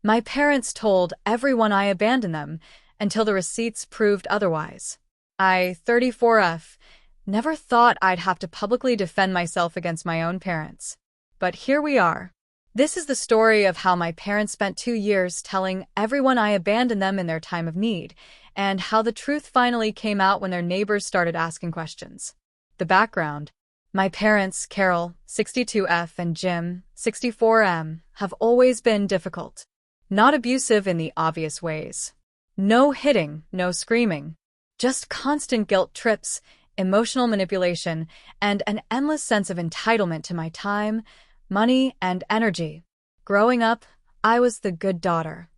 My parents told everyone I abandoned them until the receipts proved otherwise. I, 34F, never thought I'd have to publicly defend myself against my own parents. But here we are. This is the story of how my parents spent 2 years telling everyone I abandoned them in their time of need, and how the truth finally came out when their neighbors started asking questions. The background. My parents, Carol, 62F, and Jim, 64M, have always been difficult. Not abusive in the obvious ways. No hitting, no screaming. Just constant guilt trips, emotional manipulation, and an endless sense of entitlement to my time, money, and energy. Growing up, I was the good daughter.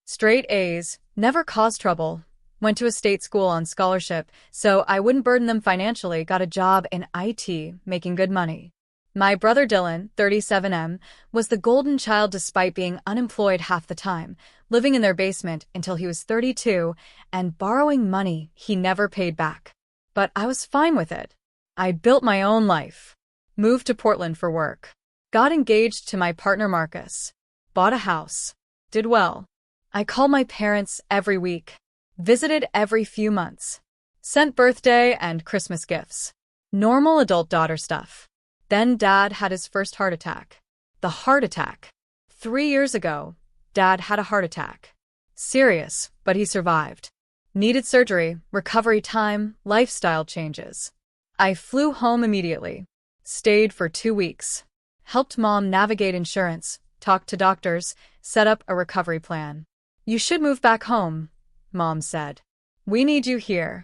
Straight A's, never caused trouble, went to a state school on scholarship so I wouldn't burden them financially, got a job in IT, making good money. My brother Dylan, 37M, was the golden child despite being unemployed half the time, living in their basement until he was 32 and borrowing money he never paid back. But I was fine with it. I built my own life. Moved to Portland for work. Got engaged to my partner Marcus. Bought a house. Did well. I called my parents every week. Visited every few months. Sent birthday and Christmas gifts. Normal adult daughter stuff. Then Dad had his first heart attack. The heart attack. 3 years ago, Dad had a heart attack. Serious, but he survived. Needed surgery, recovery time, lifestyle changes. I flew home immediately. Stayed for 2 weeks. Helped Mom navigate insurance, talked to doctors, set up a recovery plan. You should move back home, Mom said. We need you here.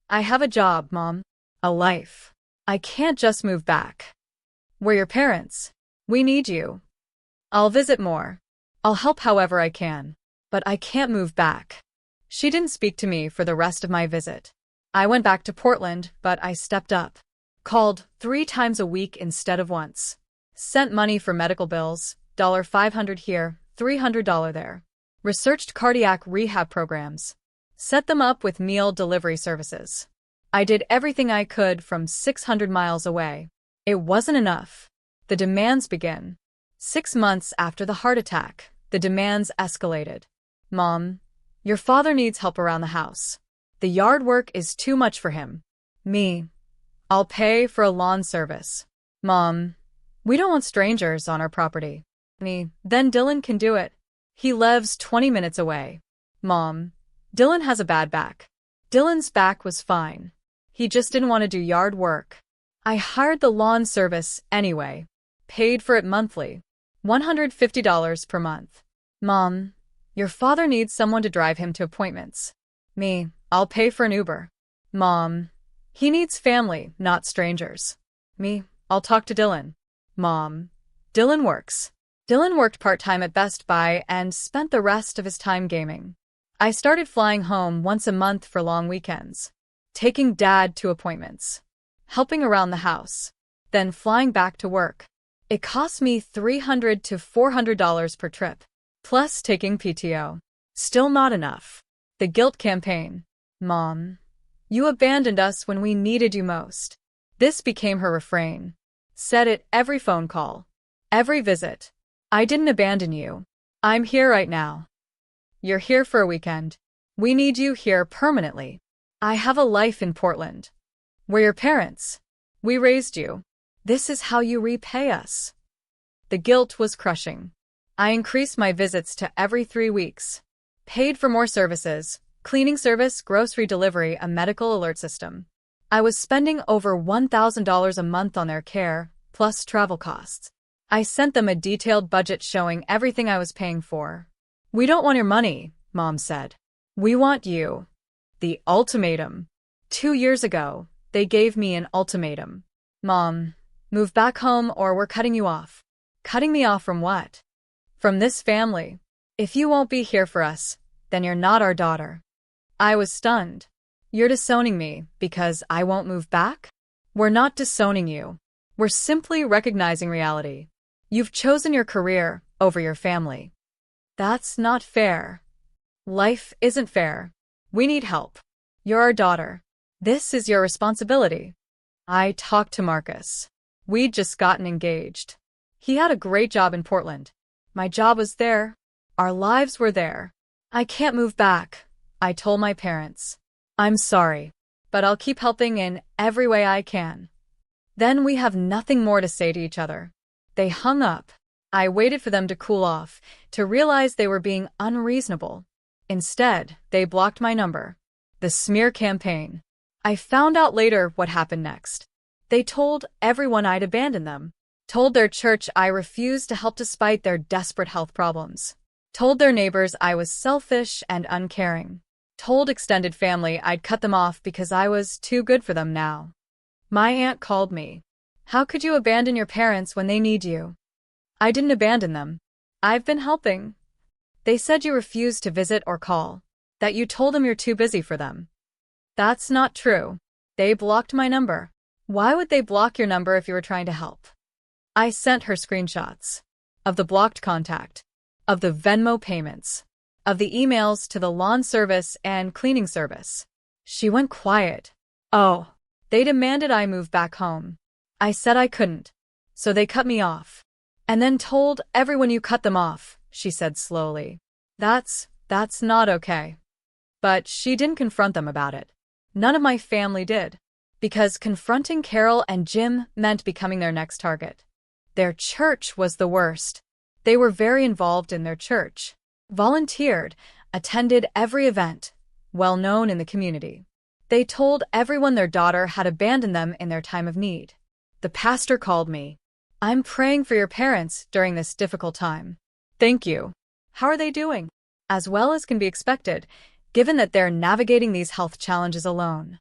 I have a job, Mom. A life. I can't just move back. We're your parents. We need you. I'll visit more. I'll help however I can. But I can't move back. She didn't speak to me for the rest of my visit. I went back to Portland, but I stepped up. Called 3 times a week instead of once. Sent money for medical bills, $500 here, $300 there. Researched cardiac rehab programs. Set them up with meal delivery services. I did everything I could from 600 miles away. It wasn't enough. The demands began. 6 months after the heart attack, the demands escalated. Mom, your father needs help around the house. The yard work is too much for him. Me, I'll pay for a lawn service. Mom, we don't want strangers on our property. Me, then Dylan can do it. He lives 20 minutes away. Mom, Dylan has a bad back. Dylan's back was fine. He just didn't want to do yard work. I hired the lawn service anyway. Paid for it monthly. $150 per month. Mom, your father needs someone to drive him to appointments. Me, I'll pay for an Uber. Mom, he needs family, not strangers. Me, I'll talk to Dylan. Mom, Dylan works. Dylan worked part-time at Best Buy and spent the rest of his time gaming. I started flying home once a month for long weekends. Taking Dad to appointments. Helping around the house. Then flying back to work. It cost me $300 to $400 per trip. Plus taking PTO. Still not enough. The guilt campaign. Mom, you abandoned us when we needed you most. This became her refrain. Said it every phone call. Every visit. I didn't abandon you. I'm here right now. You're here for a weekend. We need you here permanently. I have a life in Portland. We're your parents. We raised you. This is how you repay us. The guilt was crushing. I increased my visits to every 3 weeks. Paid for more services, cleaning service, grocery delivery, a medical alert system. I was spending over $1,000 a month on their care, plus travel costs. I sent them a detailed budget showing everything I was paying for. We don't want your money, Mom said. We want you. The ultimatum. 2 years ago, they gave me an ultimatum. Mom, move back home or we're cutting you off. Cutting me off from what? From this family. If you won't be here for us, then you're not our daughter. I was stunned. You're disowning me because I won't move back? We're not disowning you. We're simply recognizing reality. You've chosen your career over your family. That's not fair. Life isn't fair. We need help. You're our daughter. This is your responsibility. I talked to Marcus. We'd just gotten engaged. He had a great job in Portland. My job was there. Our lives were there. I can't move back, I told my parents. I'm sorry, but I'll keep helping in every way I can. Then we have nothing more to say to each other. They hung up. I waited for them to cool off, to realize they were being unreasonable. Instead, they blocked my number. The smear campaign. I found out later what happened next. They told everyone I'd abandoned them. Told their church I refused to help despite their desperate health problems. Told their neighbors I was selfish and uncaring. Told extended family I'd cut them off because I was too good for them now. My aunt called me. How could you abandon your parents when they need you? I didn't abandon them. I've been helping. They said you refused to visit or call, that you told them you're too busy for them. That's not true. They blocked my number. Why would they block your number if you were trying to help? I sent her screenshots of the blocked contact, of the Venmo payments, of the emails to the lawn service and cleaning service. She went quiet. Oh, they demanded I move back home. I said I couldn't, so they cut me off. And then told everyone you cut them off, she said slowly. That's not okay. But she didn't confront them about it. None of my family did. Because confronting Carol and Jim meant becoming their next target. Their church was the worst. They were very involved in their church. Volunteered, attended every event, well known in the community. They told everyone their daughter had abandoned them in their time of need. The pastor called me. I'm praying for your parents during this difficult time. Thank you. How are they doing? As well as can be expected, given that they're navigating these health challenges alone.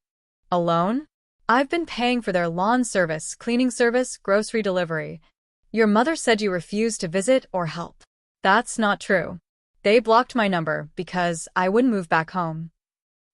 Alone? I've been paying for their lawn service, cleaning service, grocery delivery. Your mother said you refused to visit or help. That's not true. They blocked my number because I wouldn't move back home.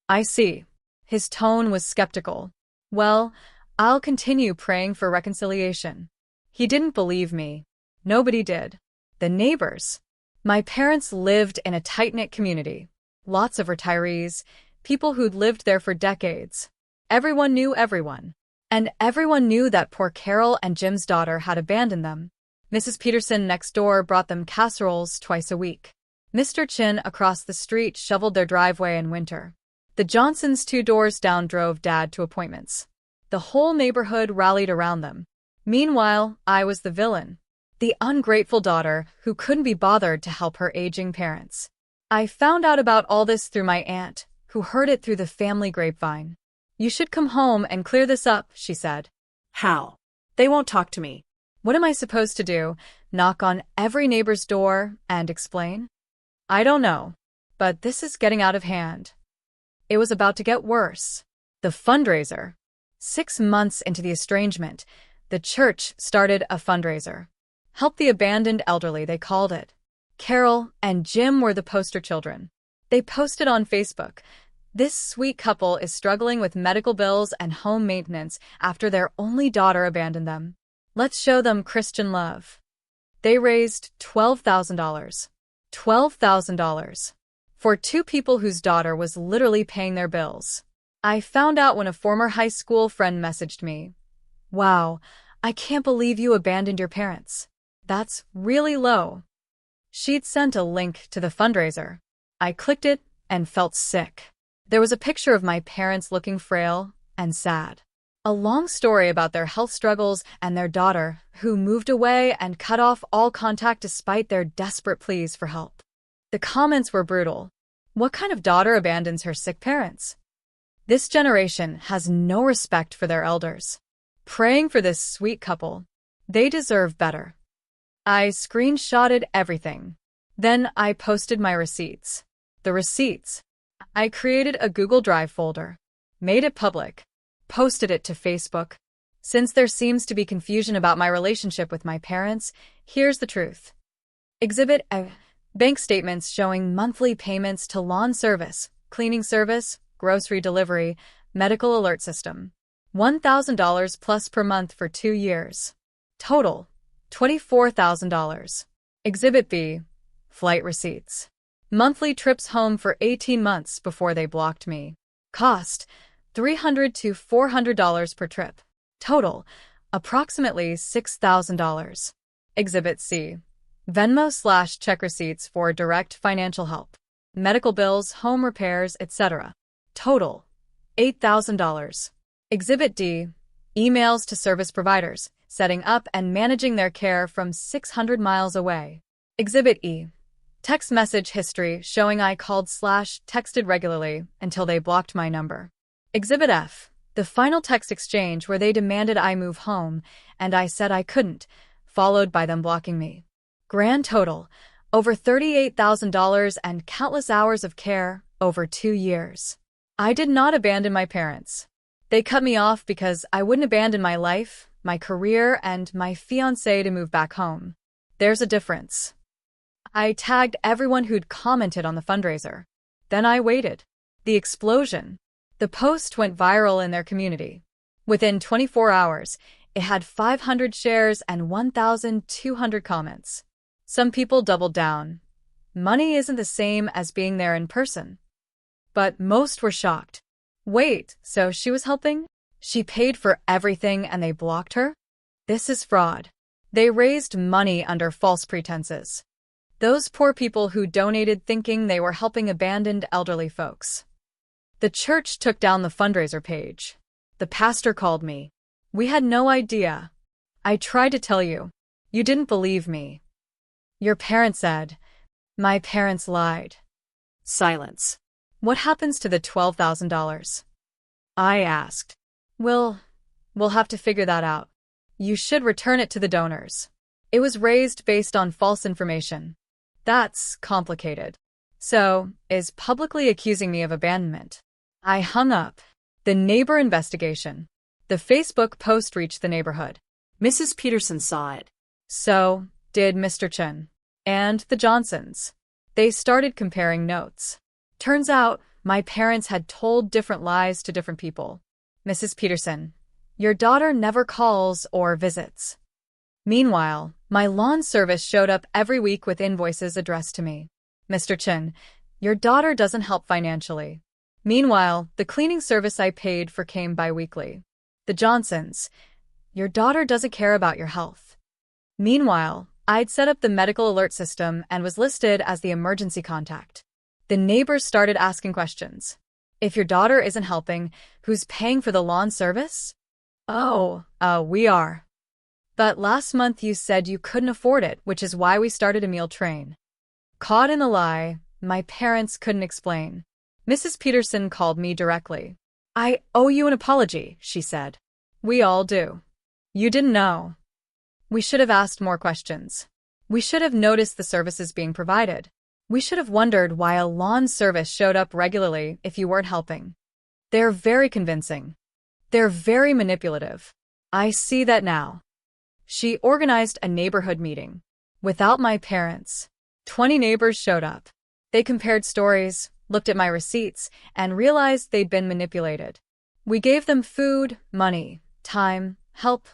I see. His tone was skeptical. Well, I'll continue praying for reconciliation. He didn't believe me. Nobody did. The neighbors. My parents lived in a tight-knit community. Lots of retirees, people who'd lived there for decades. Everyone knew everyone. And everyone knew that poor Carol and Jim's daughter had abandoned them. Mrs. Peterson next door brought them casseroles twice a week. Mr. Chin across the street shoveled their driveway in winter. The Johnsons 2 doors down drove Dad to appointments. The whole neighborhood rallied around them. Meanwhile, I was the villain. The ungrateful daughter who couldn't be bothered to help her aging parents. I found out about all this through my aunt, who heard it through the family grapevine. You should come home and clear this up, she said. How? They won't talk to me. What am I supposed to do? Knock on every neighbor's door and explain? I don't know. But this is getting out of hand. It was about to get worse. The fundraiser. 6 months into the estrangement, the church started a fundraiser. Help the abandoned elderly, they called it. Carol and Jim were the poster children. They posted on Facebook, "This sweet couple is struggling with medical bills and home maintenance after their only daughter abandoned them. Let's show them Christian love." They raised $12,000. $12,000. For 2 people whose daughter was literally paying their bills. I found out when a former high school friend messaged me. Wow, I can't believe you abandoned your parents. That's really low. She'd sent a link to the fundraiser. I clicked it and felt sick. There was a picture of my parents looking frail and sad. A long story about their health struggles and their daughter, who moved away and cut off all contact despite their desperate pleas for help. The comments were brutal. What kind of daughter abandons her sick parents? This generation has no respect for their elders. Praying for this sweet couple. They deserve better. I screenshotted everything. Then I posted my receipts. The receipts. I created a Google Drive folder. Made it public. Posted it to Facebook. Since there seems to be confusion about my relationship with my parents, here's the truth. Exhibit A. Bank statements showing monthly payments to lawn service, cleaning service, grocery delivery, medical alert system. $1,000 plus per month for 2 years. Total, $24,000. Exhibit B. Flight receipts. Monthly trips home for 18 months before they blocked me. Cost, $300 to $400 per trip. Total, approximately $6,000. Exhibit C. Venmo/check receipts for direct financial help. Medical bills, home repairs, etc. Total, $8,000. Exhibit D, emails to service providers, setting up and managing their care from 600 miles away. Exhibit E, text message history showing I called/texted regularly until they blocked my number. Exhibit F, the final text exchange where they demanded I move home and I said I couldn't, followed by them blocking me. Grand total, over $38,000 and countless hours of care over 2 years. I did not abandon my parents. They cut me off because I wouldn't abandon my life, my career, and my fiancé to move back home. There's a difference. I tagged everyone who'd commented on the fundraiser. Then I waited. The explosion. The post went viral in their community. Within 24 hours, it had 500 shares and 1,200 comments. Some people doubled down. Money isn't the same as being there in person. But most were shocked. Wait, so she was helping? She paid for everything and they blocked her? This is fraud. They raised money under false pretenses. Those poor people who donated thinking they were helping abandoned elderly folks. The church took down the fundraiser page. The pastor called me. We had no idea. I tried to tell you. You didn't believe me. Your parents said. My parents lied. Silence. What happens to the $12,000? I asked. We'll have to figure that out. You should return it to the donors. It was raised based on false information. That's complicated. So, is publicly accusing me of abandonment. I hung up. The neighbor investigation. The Facebook post reached the neighborhood. Mrs. Peterson saw it. So did Mr. Chen. And the Johnsons. They started comparing notes. Turns out, my parents had told different lies to different people. Mrs. Peterson, your daughter never calls or visits. Meanwhile, my lawn service showed up every week with invoices addressed to me. Mr. Chen, your daughter doesn't help financially. Meanwhile, the cleaning service I paid for came bi-weekly. The Johnsons, your daughter doesn't care about your health. Meanwhile, I'd set up the medical alert system and was listed as the emergency contact. The neighbors started asking questions. If your daughter isn't helping, who's paying for the lawn service? We are. But last month you said you couldn't afford it, which is why we started a meal train. Caught in the lie, my parents couldn't explain. Mrs. Peterson called me directly. I owe you an apology, she said. We all do. You didn't know. We should have asked more questions. We should have noticed the services being provided. We should have wondered why a lawn service showed up regularly if you weren't helping. They're very convincing. They're very manipulative. I see that now. She organized a neighborhood meeting. Without my parents, 20 neighbors showed up. They compared stories, looked at my receipts, and realized they'd been manipulated. We gave them food, money, time, help,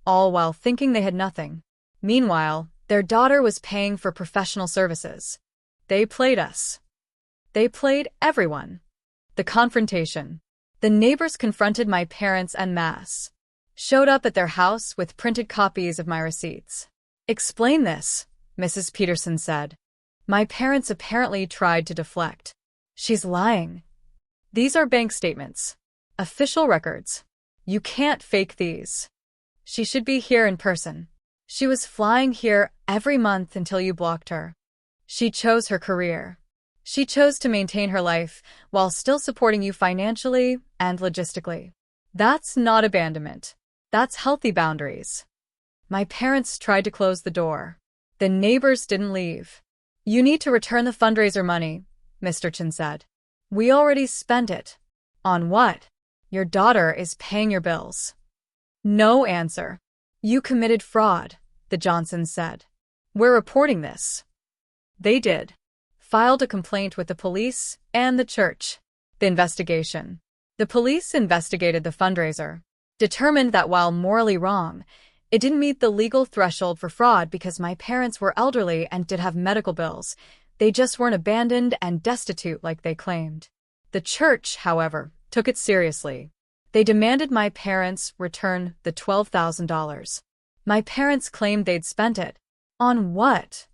all while thinking they had nothing. Meanwhile, their daughter was paying for professional services. They played us. They played everyone. The confrontation. The neighbors confronted my parents en masse. Showed up at their house with printed copies of my receipts. Explain this, Mrs. Peterson said. My parents apparently tried to deflect. She's lying. These are bank statements. Official records. You can't fake these. She should be here in person. She was flying here every month until you blocked her. She chose her career. She chose to maintain her life while still supporting you financially and logistically. That's not abandonment. That's healthy boundaries. My parents tried to close the door. The neighbors didn't leave. You need to return the fundraiser money, Mr. Chen said. We already spent it. On what? Your daughter is paying your bills. No answer. You committed fraud, the Johnsons said. We're reporting this. They did. Filed a complaint with the police and the church. The investigation. The police investigated the fundraiser, determined that while morally wrong, it didn't meet the legal threshold for fraud because my parents were elderly and did have medical bills. They just weren't abandoned and destitute like they claimed. The church, however, took it seriously. They demanded my parents return the $12,000. My parents claimed they'd spent it. On what?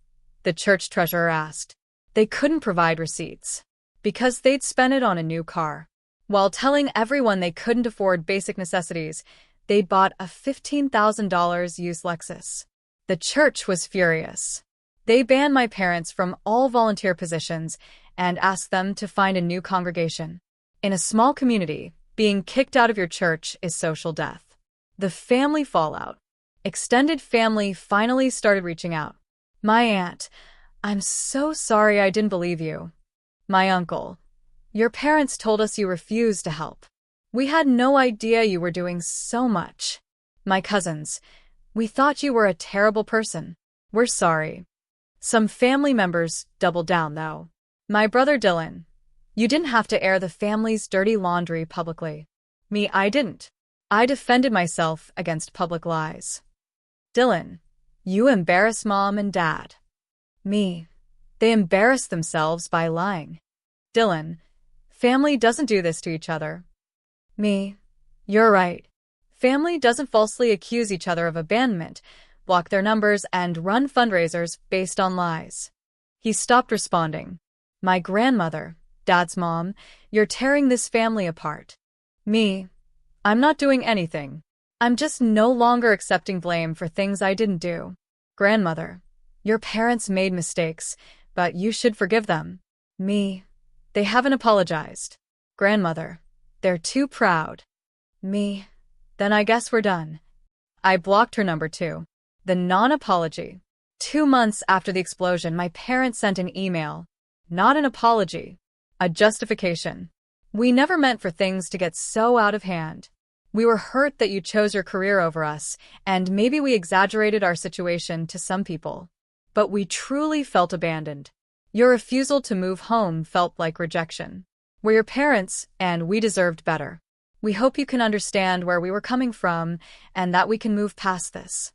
The church treasurer asked. They couldn't provide receipts because they'd spent it on a new car. While telling everyone they couldn't afford basic necessities, they'd bought a $15,000 used Lexus. The church was furious. They banned my parents from all volunteer positions and asked them to find a new congregation. In a small community, being kicked out of your church is social death. The family fallout. Extended family finally started reaching out. My aunt, I'm so sorry I didn't believe you. My uncle, your parents told us you refused to help. We had no idea you were doing so much. My cousins, we thought you were a terrible person. We're sorry. Some family members doubled down, though. My brother Dylan, you didn't have to air the family's dirty laundry publicly. Me, I didn't. I defended myself against public lies. Dylan, you embarrass Mom and Dad. Me, they embarrass themselves by lying. Dylan, family doesn't do this to each other. Me, you're right. Family doesn't falsely accuse each other of abandonment, block their numbers, and run fundraisers based on lies. He stopped responding. My grandmother, Dad's mom, you're tearing this family apart. Me, I'm not doing anything. I'm just no longer accepting blame for things I didn't do. Grandmother, your parents made mistakes, but you should forgive them. Me, they haven't apologized. Grandmother, they're too proud. Me, then I guess we're done. I blocked her number too. The non-apology. 2 months after the explosion, my parents sent an email. Not an apology. A justification. We never meant for things to get so out of hand. We were hurt that you chose your career over us, and maybe we exaggerated our situation to some people. But we truly felt abandoned. Your refusal to move home felt like rejection. We're your parents, and we deserved better. We hope you can understand where we were coming from, and that we can move past this.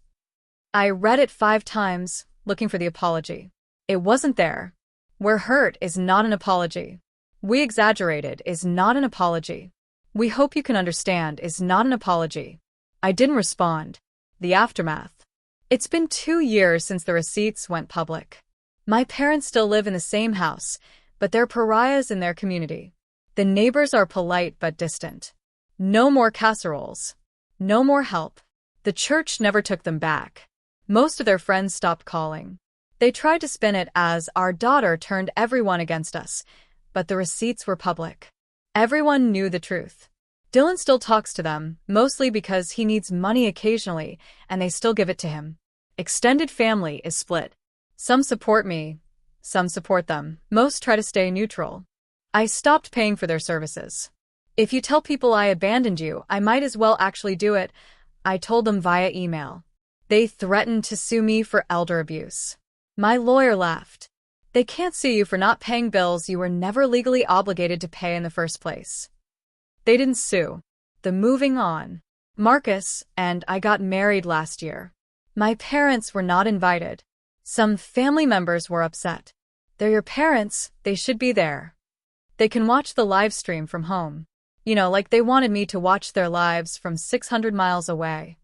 I read it 5 times, looking for the apology. It wasn't there. We're hurt is not an apology. We exaggerated is not an apology. We hope you can understand is not an apology. I didn't respond. The aftermath. It's been 2 years since the receipts went public. My parents still live in the same house, but they're pariahs in their community. The neighbors are polite but distant. No more casseroles. No more help. The church never took them back. Most of their friends stopped calling. They tried to spin it as our daughter turned everyone against us, but the receipts were public. Everyone knew the truth. Dylan still talks to them, mostly because he needs money occasionally, and they still give it to him. Extended family is split. Some support me, some support them. Most try to stay neutral. I stopped paying for their services. If you tell people I abandoned you, I might as well actually do it, I told them via email. They threatened to sue me for elder abuse. My lawyer laughed. They can't sue you for not paying bills you were never legally obligated to pay in the first place. They didn't sue. The moving on. Marcus and I got married last year. My parents were not invited. Some family members were upset. They're your parents, they should be there. They can watch the live stream from home. You know, like they wanted me to watch their lives from 600 miles away.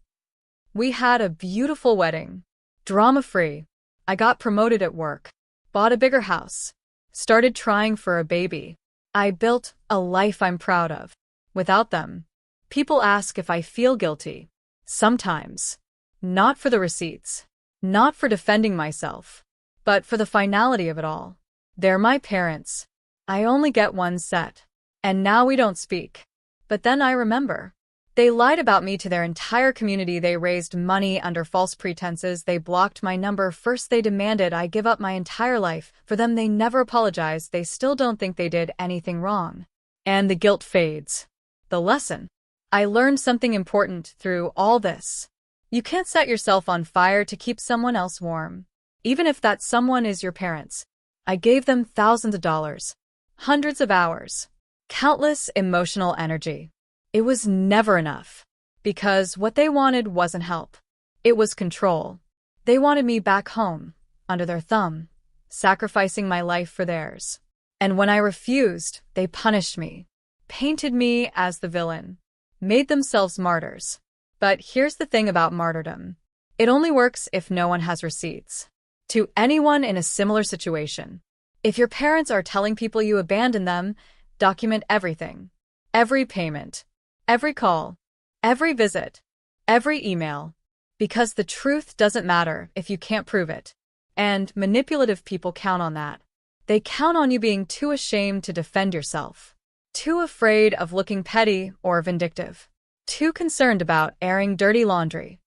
We had a beautiful wedding. Drama-free. I got promoted at work. Bought a bigger house. Started trying for a baby. I built a life I'm proud of. Without them. People ask if I feel guilty. Sometimes. Not for the receipts. Not for defending myself. But for the finality of it all. They're my parents. I only get one set. And now we don't speak. But then I remember. They lied about me to their entire community. They raised money under false pretenses. They blocked my number. First they demanded I give up my entire life. For them they never apologized. They still don't think they did anything wrong. And the guilt fades. The lesson. I learned something important through all this. You can't set yourself on fire to keep someone else warm. Even if that someone is your parents. I gave them thousands of dollars. Hundreds of hours. Countless emotional energy. It was never enough. Because what they wanted wasn't help. It was control. They wanted me back home, under their thumb, sacrificing my life for theirs. And when I refused, they punished me. Painted me as the villain. Made themselves martyrs. But here's the thing about martyrdom. It only works if no one has receipts. To anyone in a similar situation, if your parents are telling people you abandoned them, document everything. Every payment, every call, every visit, every email. Because the truth doesn't matter if you can't prove it. And manipulative people count on that. They count on you being too ashamed to defend yourself, too afraid of looking petty or vindictive, too concerned about airing dirty laundry.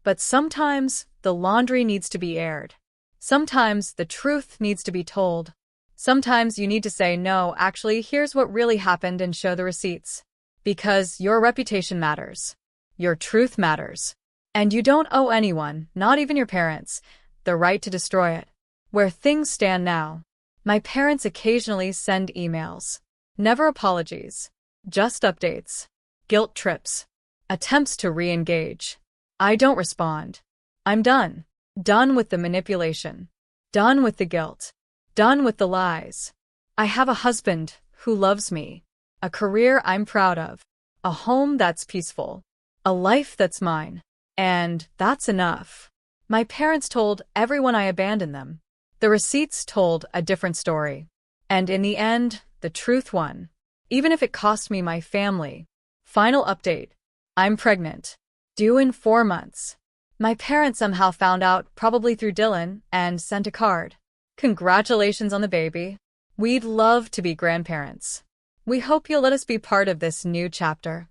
But sometimes the laundry needs to be aired. Sometimes the truth needs to be told. Sometimes you need to say, no, actually, here's what really happened and show the receipts. Because your reputation matters. Your truth matters. And you don't owe anyone, not even your parents, the right to destroy it. Where things stand now, my parents occasionally send emails. Never apologies. Just updates. Guilt trips. Attempts to re-engage. I don't respond. I'm done. Done with the manipulation. Done with the guilt. Done with the lies. I have a husband who loves me. A career I'm proud of. A home that's peaceful. A life that's mine. And that's enough. My parents told everyone I abandoned them. The receipts told a different story. And in the end, the truth won. Even if it cost me my family. Final update. I'm pregnant. Due in 4 months. My parents somehow found out, probably through Dylan, and sent a card. Congratulations on the baby. We'd love to be grandparents. We hope you'll let us be part of this new chapter.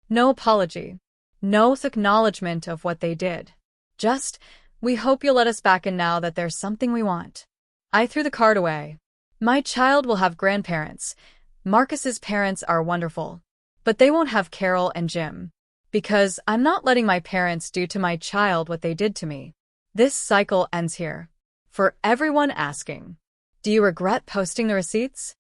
No apology. No acknowledgement of what they did. Just, we hope you'll let us back in now that there's something we want. I threw the card away. My child will have grandparents. Marcus's parents are wonderful. But they won't have Carol and Jim. Because I'm not letting my parents do to my child what they did to me. This cycle ends here. For everyone asking, do you regret posting the receipts?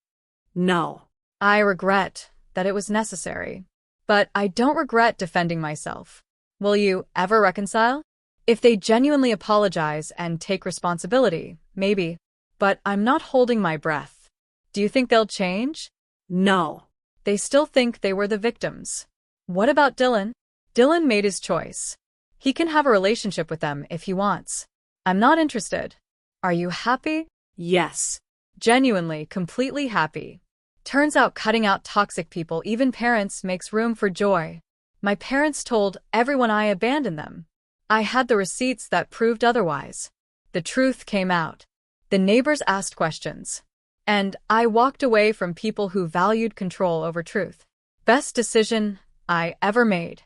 No. I regret that it was necessary. But I don't regret defending myself. Will you ever reconcile? If they genuinely apologize and take responsibility, maybe. But I'm not holding my breath. Do you think they'll change? No. They still think they were the victims. What about Dylan? Dylan made his choice. He can have a relationship with them if he wants. I'm not interested. Are you happy? Yes. Genuinely, completely happy. Turns out cutting out toxic people, even parents, makes room for joy. My parents told everyone I abandoned them. I had the receipts that proved otherwise. The truth came out. The neighbors asked questions. And I walked away from people who valued control over truth. Best decision I ever made.